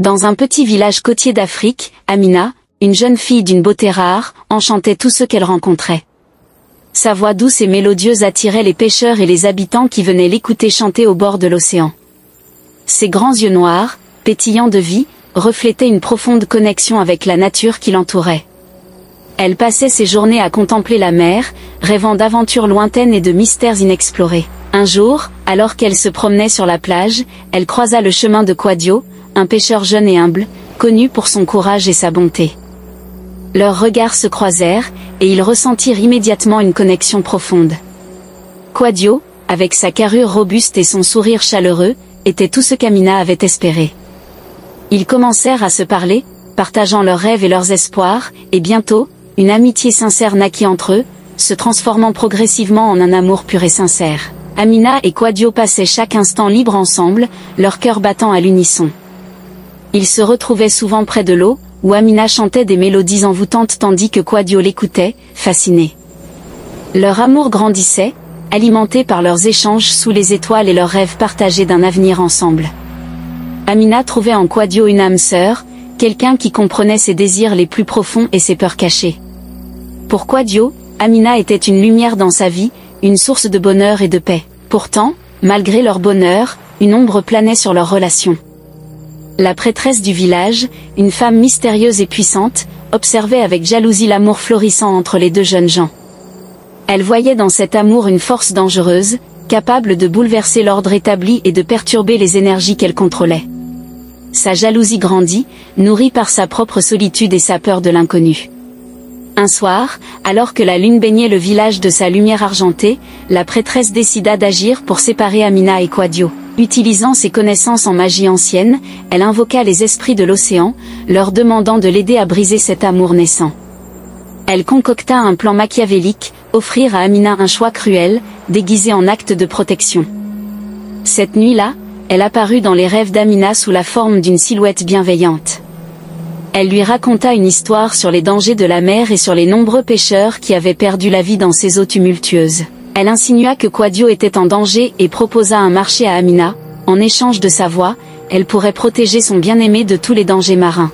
Dans un petit village côtier d'Afrique, Amina, une jeune fille d'une beauté rare, enchantait tous ceux qu'elle rencontrait. Sa voix douce et mélodieuse attirait les pêcheurs et les habitants qui venaient l'écouter chanter au bord de l'océan. Ses grands yeux noirs, pétillants de vie, reflétaient une profonde connexion avec la nature qui l'entourait. Elle passait ses journées à contempler la mer, rêvant d'aventures lointaines et de mystères inexplorés. Un jour, alors qu'elle se promenait sur la plage, elle croisa le chemin de Quadio, un pêcheur jeune et humble, connu pour son courage et sa bonté. Leurs regards se croisèrent, et ils ressentirent immédiatement une connexion profonde. Quadio, avec sa carrure robuste et son sourire chaleureux, était tout ce qu'Amina avait espéré. Ils commencèrent à se parler, partageant leurs rêves et leurs espoirs, et bientôt, une amitié sincère naquit entre eux, se transformant progressivement en un amour pur et sincère. Amina et Quadio passaient chaque instant libre ensemble, leur cœur battant à l'unisson. Ils se retrouvaient souvent près de l'eau, où Amina chantait des mélodies envoûtantes tandis que Quadio l'écoutait, fasciné. Leur amour grandissait, alimenté par leurs échanges sous les étoiles et leurs rêves partagés d'un avenir ensemble. Amina trouvait en Quadio une âme sœur, quelqu'un qui comprenait ses désirs les plus profonds et ses peurs cachées. Pour Quadio, Amina était une lumière dans sa vie, une source de bonheur et de paix. Pourtant, malgré leur bonheur, une ombre planait sur leur relation. La prêtresse du village, une femme mystérieuse et puissante, observait avec jalousie l'amour florissant entre les deux jeunes gens. Elle voyait dans cet amour une force dangereuse, capable de bouleverser l'ordre établi et de perturber les énergies qu'elle contrôlait. Sa jalousie grandit, nourrie par sa propre solitude et sa peur de l'inconnu. Un soir, alors que la lune baignait le village de sa lumière argentée, la prêtresse décida d'agir pour séparer Amina et Quadio. Utilisant ses connaissances en magie ancienne, elle invoqua les esprits de l'océan, leur demandant de l'aider à briser cet amour naissant. Elle concocta un plan machiavélique, offrir à Amina un choix cruel, déguisé en acte de protection. Cette nuit-là, elle apparut dans les rêves d'Amina sous la forme d'une silhouette bienveillante. Elle lui raconta une histoire sur les dangers de la mer et sur les nombreux pêcheurs qui avaient perdu la vie dans ces eaux tumultueuses. Elle insinua que Quadio était en danger et proposa un marché à Amina. En échange de sa voix, elle pourrait protéger son bien-aimé de tous les dangers marins.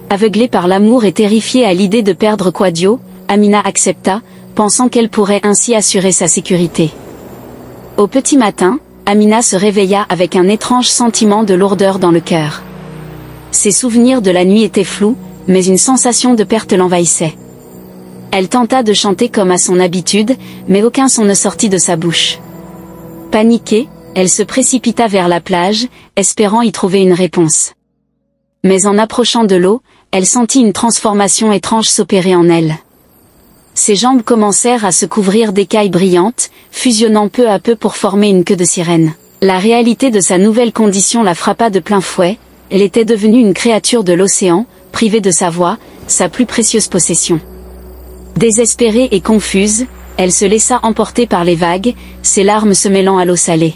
Aveuglée par l'amour et terrifiée à l'idée de perdre Quadio, Amina accepta, pensant qu'elle pourrait ainsi assurer sa sécurité. Au petit matin, Amina se réveilla avec un étrange sentiment de lourdeur dans le cœur. Ses souvenirs de la nuit étaient flous, mais une sensation de perte l'envahissait. Elle tenta de chanter comme à son habitude, mais aucun son ne sortit de sa bouche. Paniquée, elle se précipita vers la plage, espérant y trouver une réponse. Mais en approchant de l'eau, elle sentit une transformation étrange s'opérer en elle. Ses jambes commencèrent à se couvrir d'écailles brillantes, fusionnant peu à peu pour former une queue de sirène. La réalité de sa nouvelle condition la frappa de plein fouet. Elle était devenue une créature de l'océan, privée de sa voix, sa plus précieuse possession. Désespérée et confuse, elle se laissa emporter par les vagues, ses larmes se mêlant à l'eau salée.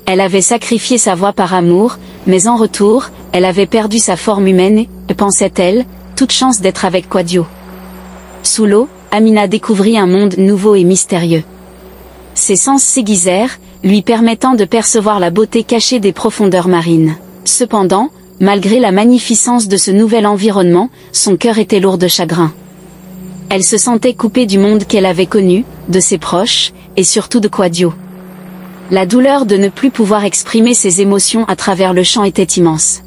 Elle avait sacrifié sa voix par amour, mais en retour, elle avait perdu sa forme humaine et, pensait-elle, toute chance d'être avec Quadio. Sous l'eau, Amina découvrit un monde nouveau et mystérieux. Ses sens s'aiguisèrent, lui permettant de percevoir la beauté cachée des profondeurs marines. Cependant, malgré la magnificence de ce nouvel environnement, son cœur était lourd de chagrin. Elle se sentait coupée du monde qu'elle avait connu, de ses proches, et surtout de Quadio. La douleur de ne plus pouvoir exprimer ses émotions à travers le chant était immense.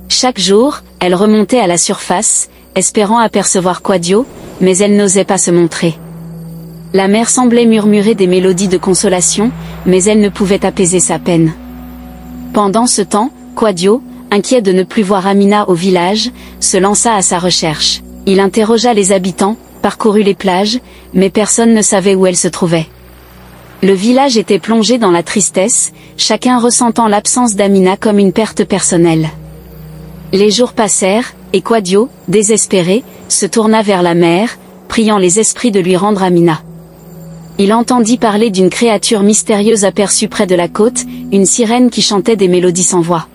Chaque jour, elle remontait à la surface, espérant apercevoir Quadio, mais elle n'osait pas se montrer. La mer semblait murmurer des mélodies de consolation, mais elle ne pouvait apaiser sa peine. Pendant ce temps, Quadio, inquiet de ne plus voir Amina au village, se lança à sa recherche. Il interrogea les habitants, parcourut les plages, mais personne ne savait où elle se trouvait. Le village était plongé dans la tristesse, chacun ressentant l'absence d'Amina comme une perte personnelle. Les jours passèrent, et Quadio, désespéré, se tourna vers la mer, priant les esprits de lui rendre Amina. Il entendit parler d'une créature mystérieuse aperçue près de la côte, une sirène qui chantait des mélodies sans voix.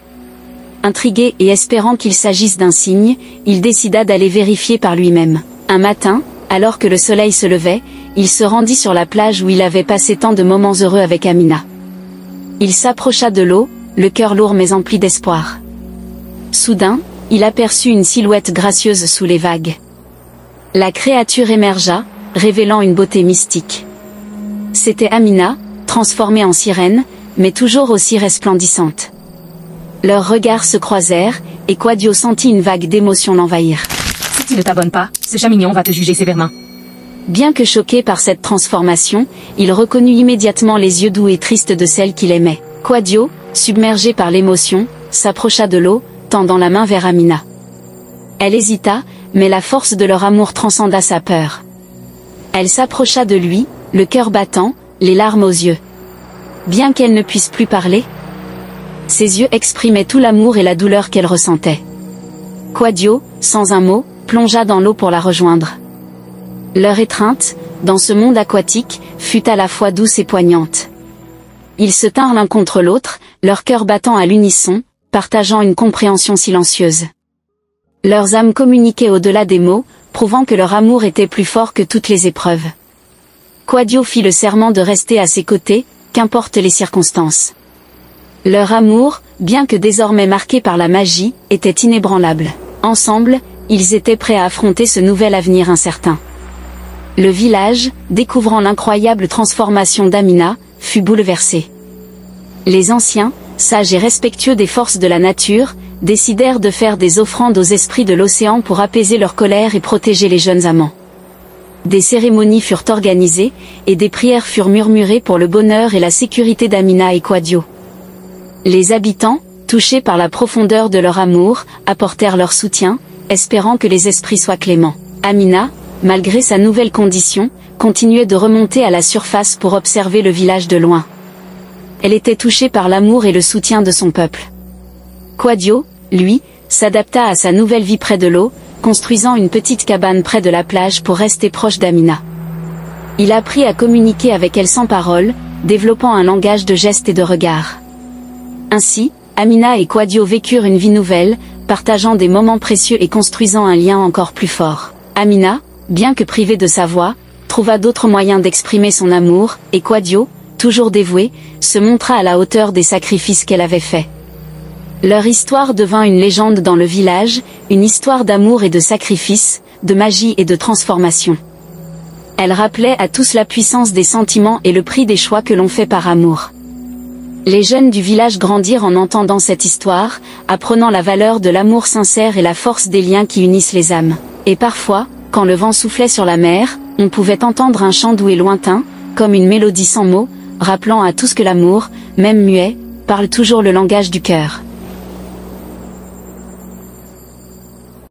Intrigué et espérant qu'il s'agisse d'un signe, il décida d'aller vérifier par lui-même. Un matin, alors que le soleil se levait, il se rendit sur la plage où il avait passé tant de moments heureux avec Amina. Il s'approcha de l'eau, le cœur lourd mais empli d'espoir. Soudain, il aperçut une silhouette gracieuse sous les vagues. La créature émergea, révélant une beauté mystique. C'était Amina, transformée en sirène, mais toujours aussi resplendissante. Leurs regards se croisèrent, et Quadio sentit une vague d'émotion l'envahir. Si tu ne t'abonnes pas, ce chat mignon va te juger sévèrement. Bien que choqué par cette transformation, il reconnut immédiatement les yeux doux et tristes de celle qu'il aimait. Quadio, submergé par l'émotion, s'approcha de l'eau, tendant la main vers Amina. Elle hésita, mais la force de leur amour transcenda sa peur. Elle s'approcha de lui, le cœur battant, les larmes aux yeux. Bien qu'elle ne puisse plus parler, ses yeux exprimaient tout l'amour et la douleur qu'elle ressentait. Quadio, sans un mot, plongea dans l'eau pour la rejoindre. Leur étreinte, dans ce monde aquatique, fut à la fois douce et poignante. Ils se tinrent l'un contre l'autre, leurs cœurs battant à l'unisson, partageant une compréhension silencieuse. Leurs âmes communiquaient au-delà des mots, prouvant que leur amour était plus fort que toutes les épreuves. Quadio fit le serment de rester à ses côtés, qu'importent les circonstances. Leur amour, bien que désormais marqué par la magie, était inébranlable. Ensemble, ils étaient prêts à affronter ce nouvel avenir incertain. Le village, découvrant l'incroyable transformation d'Amina, fut bouleversé. Les anciens, sages et respectueux des forces de la nature, décidèrent de faire des offrandes aux esprits de l'océan pour apaiser leur colère et protéger les jeunes amants. Des cérémonies furent organisées, et des prières furent murmurées pour le bonheur et la sécurité d'Amina et Quadio. Les habitants, touchés par la profondeur de leur amour, apportèrent leur soutien, espérant que les esprits soient cléments. Amina, malgré sa nouvelle condition, continuait de remonter à la surface pour observer le village de loin. Elle était touchée par l'amour et le soutien de son peuple. Quadio, lui, s'adapta à sa nouvelle vie près de l'eau, construisant une petite cabane près de la plage pour rester proche d'Amina. Il apprit à communiquer avec elle sans parole, développant un langage de gestes et de regards. Ainsi, Amina et Quadio vécurent une vie nouvelle, partageant des moments précieux et construisant un lien encore plus fort. Amina, bien que privée de sa voix, trouva d'autres moyens d'exprimer son amour, et Quadio, toujours dévoué, se montra à la hauteur des sacrifices qu'elle avait faits. Leur histoire devint une légende dans le village, une histoire d'amour et de sacrifice, de magie et de transformation. Elle rappelait à tous la puissance des sentiments et le prix des choix que l'on fait par amour. Les jeunes du village grandirent en entendant cette histoire, apprenant la valeur de l'amour sincère et la force des liens qui unissent les âmes. Et parfois, quand le vent soufflait sur la mer, on pouvait entendre un chant doux et lointain, comme une mélodie sans mots, rappelant à tous que l'amour, même muet, parle toujours le langage du cœur.